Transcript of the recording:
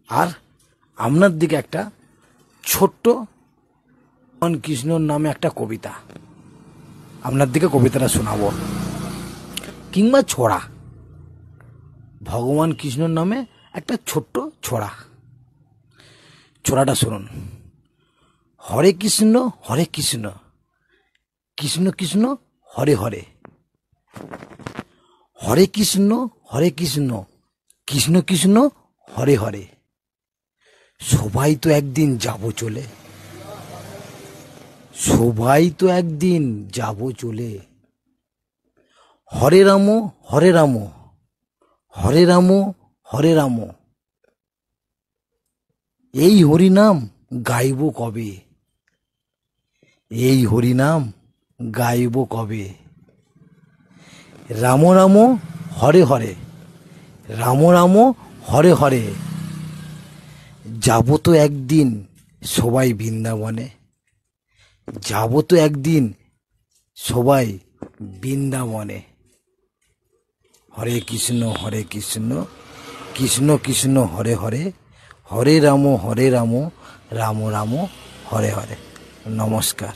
আর আপনার দিকে একটা ছোট্ট ভগবান কৃষ্ণর নামে একটা কবিতা আপনার দিকে কবিতাটা শোনাবো, কিংবা ছড়া। ভগবান কৃষ্ণর নামে একটা ছোট্ট ছড়া। ছড়াটা শুনুন। হরে কৃষ্ণ কৃষ্ণ কৃষ্ণ হরে হরে, হরে কৃষ্ণ কৃষ্ণ কৃষ্ণ হরে হরে। সবাই তো একদিন যাব চলে, সবাই তো একদিন যাব চলে। হরে রাম হরে রাম, হরে রাম হরে রাম। এই হরিনাম গাইব কবে, এই হরিনাম গাইব কবে। রাম রাম হরে হরে, রাম রাম হরে হরে। যাব তো একদিন সবাই বৃন্দাবনে, যাব তো একদিন সবাই বৃন্দাবনে। হরে কৃষ্ণ কৃষ্ণ কৃষ্ণ হরে হরে, হরে রাম রাম রাম হরে হরে। নমস্কার।